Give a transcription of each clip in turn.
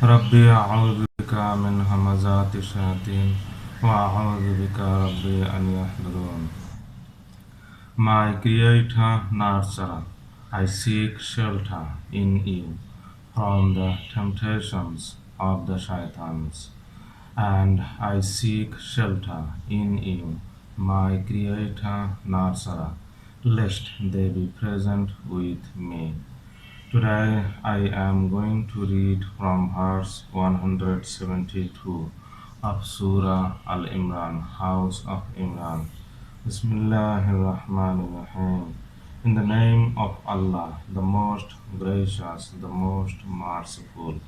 ربي أعوذ بك من همزات الشياطين وأعوذ بك ربي أن يحضرون. My Creator Nurturer, I seek shelter in you from the temptations of the shaitans, and I seek shelter in you, my Creator Nurturer, lest they be present with me. Today I am going to read from verse 172 of Surah Al Imran, House of Imran. Bismillahirrahmanirrahim. In the name of Allah, the most gracious, the most merciful.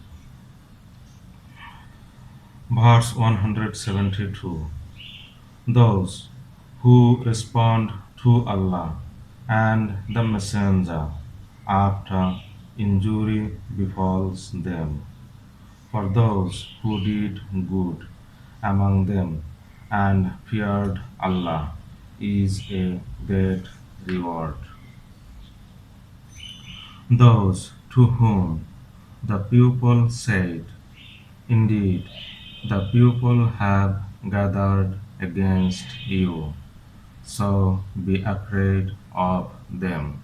Verse 172. Those who respond to Allah and the Messenger after injury befalls them. For those who did good among them and feared Allah is a great reward. Those to whom the people said, indeed, the people have gathered against you, so be afraid of them.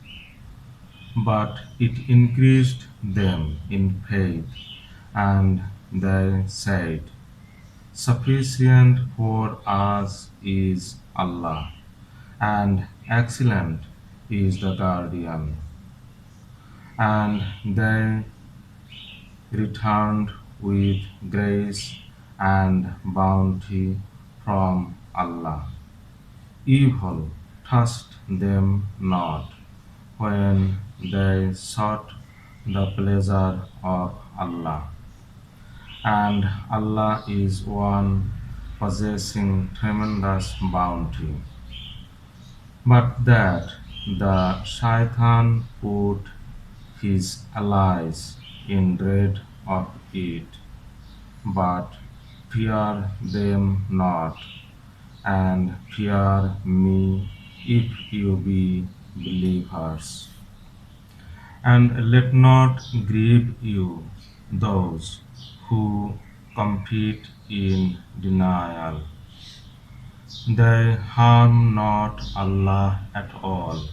But it increased them in faith, and they said, sufficient for us is Allah, and excellent is the guardian. And they returned with grace and bounty from Allah. Evil touched them not when they sought the pleasure of Allah. And Allah is one possessing tremendous bounty. But that the shaitan put his allies in dread of it, but fear them not, and fear me if you be believers. And let not grieve you those who compete in denial. They harm not Allah at all.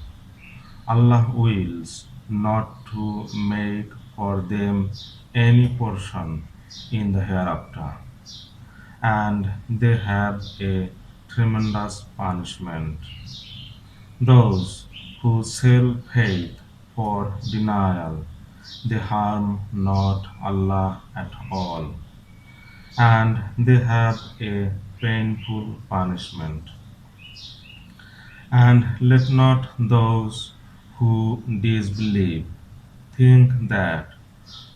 Allah wills not to make for them any portion in the hereafter, and they have a tremendous punishment. Those who sell faith for denial, they harm not Allah at all, and they have a painful punishment. And let not those who disbelieve think that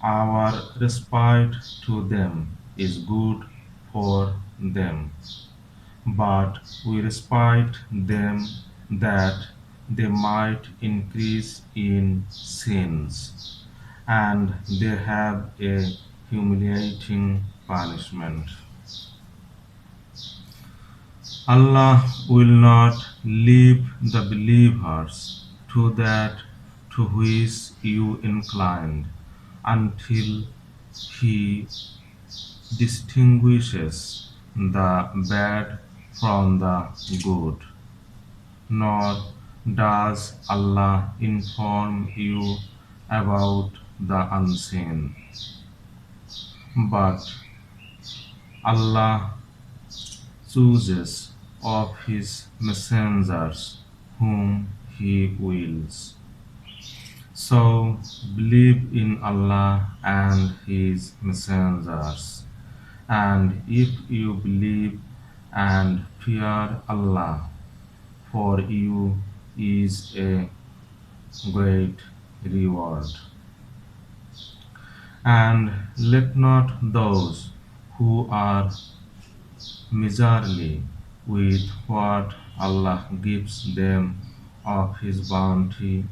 our respite to them is good for them, but we respite them that they might increase in sins, and they have a humiliating punishment. Allah will not leave the believers to that to which you inclined until He distinguishes the bad from the good. Nor does Allah inform you about the unseen, but Allah chooses of His messengers whom He wills. So believe in Allah and His messengers, and if you believe and fear Allah, for you is a great reward. And let not those who are miserly with what Allah gives them of His bounty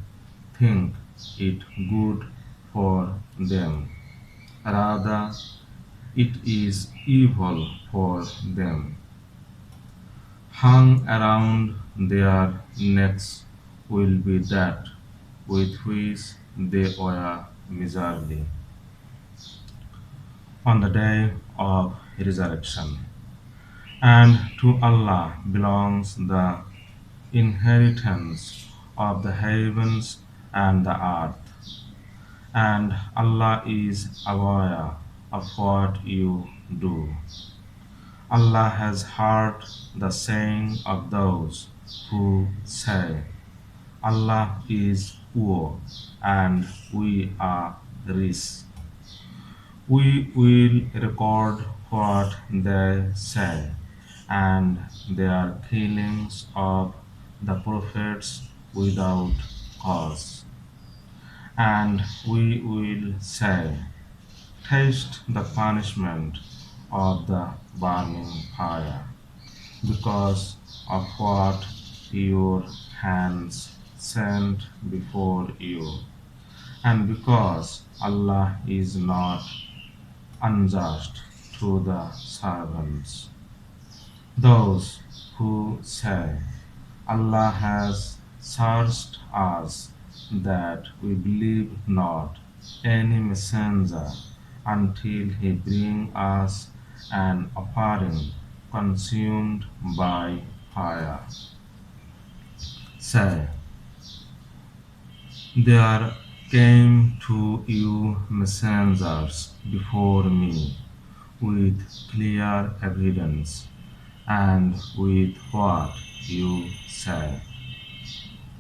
think it good for them. Rather, it is evil for them. Hung around their necks will be that with which they were miserly. on the day of resurrection. And to Allah belongs the inheritance of the heavens and the earth. And Allah is aware of what you do. Allah has heard the saying of those who say, Allah is poor and we are rich. We will record what they say and their killings of the prophets without cause. And we will say, taste the punishment of the burning fire because of what your hands sent before you, and because Allah is not unjust to the servants. Those who say, Allah has searched us that we believe not any messenger until he bring us an offering consumed by fire. Say, there came to you messengers before me with clear evidence and with what you say.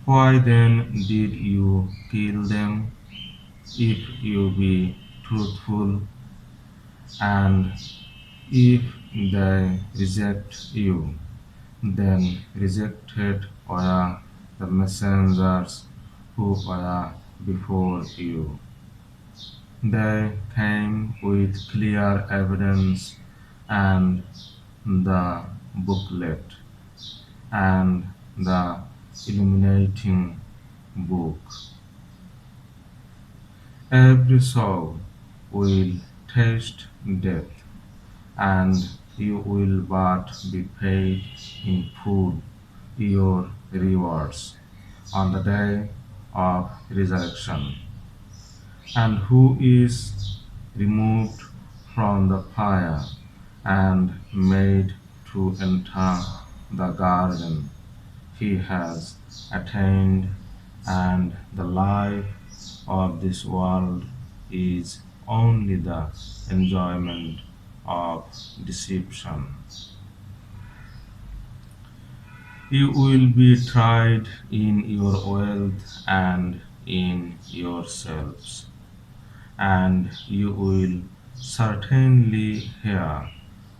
Why then did you kill them if you be truthful, and if they reject you, then rejected were the messengers who were before you. They came with clear evidence and the booklet and the illuminating book. Every soul will taste death, and you will but be paid in full your rewards on the day of resurrection. And who is removed from the fire and made to enter the garden, he has attained, and the life of this world is only the enjoyment of deception. You will be tried in your wealth and in yourselves, and you will certainly hear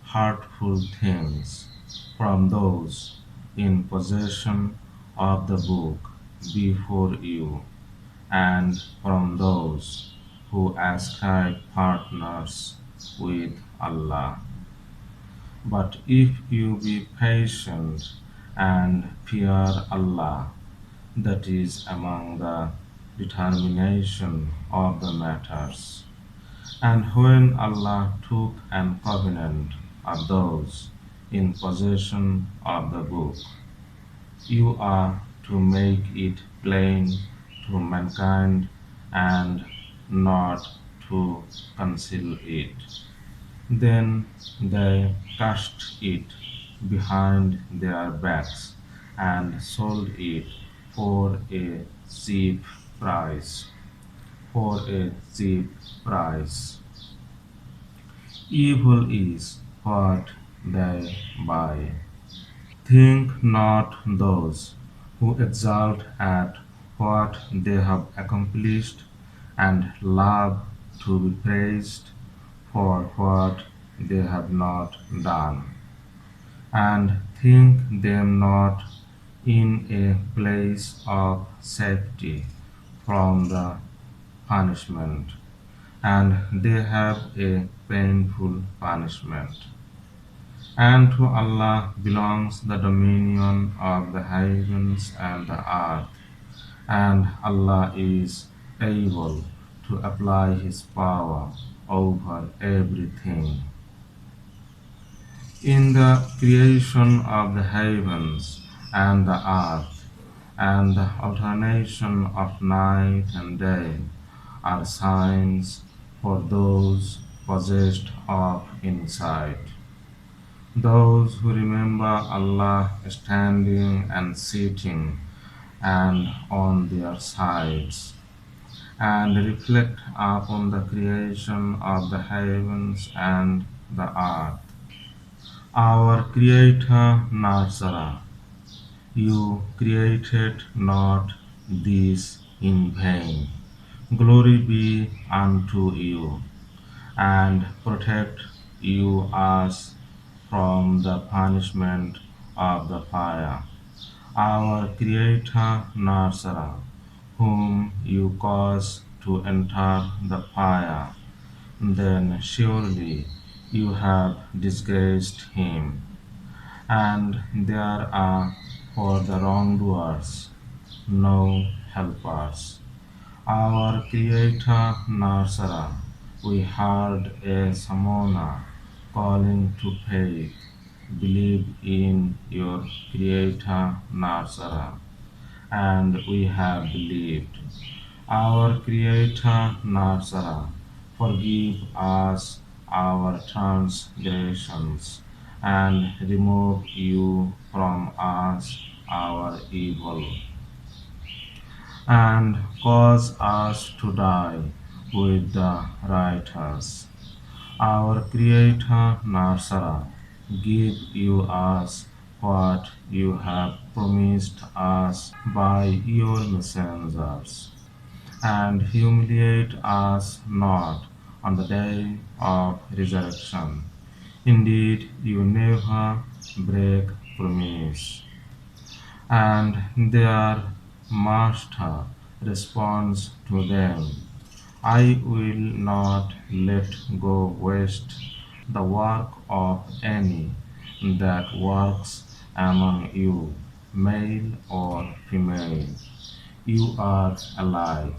hurtful things from those in possession of the book before you, and from those who ascribe partners with Allah. But if you be patient and fear Allah, that is among the determination of the matters. And when Allah took an covenant of those in possession of the book, you are to make it plain to mankind and not to conceal it. Then they cast it behind their backs and sold it for a cheap price. For a cheap price. Evil is what they buy. Think not those who exult at what they have accomplished and love to be praised for what they have not done, and think them not in a place of safety from the punishment, and they have a painful punishment. And to Allah belongs the dominion of the heavens and the earth, and Allah is able to apply His power over everything. In the creation of the heavens and the earth, and the alternation of night and day, are signs for those possessed of insight. Those who remember Allah standing and sitting and on their sides, and reflect upon the creation of the heavens and the earth. Our Creator Nazara, you created not this in vain. Glory be unto you, and protect you us from the punishment of the fire. Our Creator Nazara, whom you cause to enter the fire, then surely you have disgraced him, and there are for the wrongdoers no helpers. Our Creator Narsara, we heard a summoner calling to faith. Believe in your Creator Narsara, and we have believed. Our Creator Narsara, forgive us our transgressions, and remove you from us our evil, and cause us to die with the righteous. Our Creator Narsara, give you us what you have promised us by your messengers, and humiliate us not on the day of resurrection. Indeed, you never break promise. And their master responds to them, I will not let go waste the work of any that works among you, male or female. You are alive.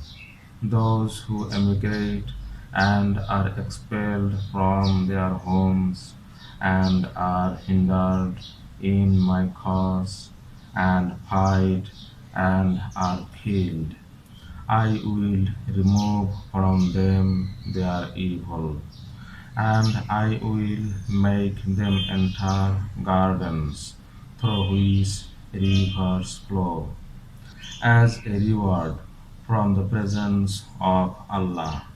Those who emigrate and are expelled from their homes and are hindered in my cause and fight and are killed, I will remove from them their evil, and I will make them enter gardens through which rivers flow, as a reward from the presence of Allah,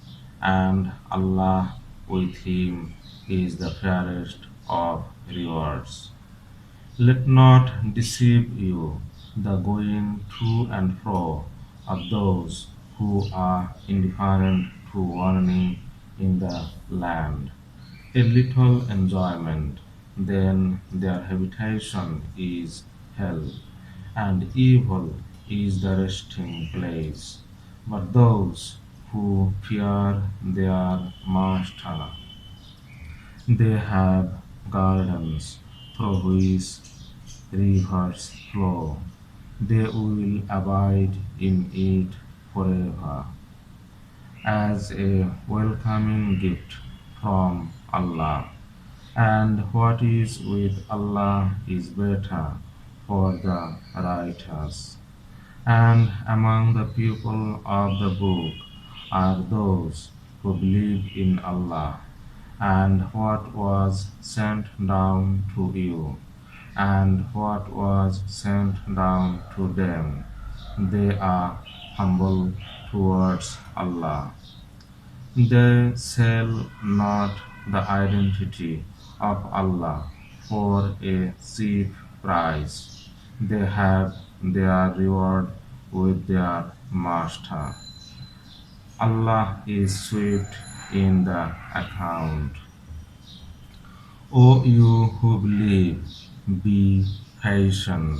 and Allah with Him is the fairest of rewards. Let not deceive you the going to and fro of those who are indifferent to warning in the land. A little enjoyment, then their habitation is hell, and evil is the resting place. But those who fear their master, they have gardens through which rivers flow. They will abide in it forever, as a welcoming gift from Allah. And what is with Allah is better for the righteous. And among the people of the book are those who believe in Allah and what was sent down to you, and what was sent down to them. They are humble towards Allah. They sell not the identity of Allah for a cheap price. They have their reward with their master. Allah is swift in the account. O you who believe, be patient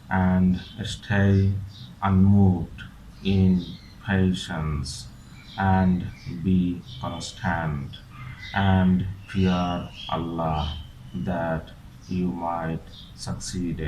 and stay unmoved in patience, and be constant and fear Allah that you might succeed.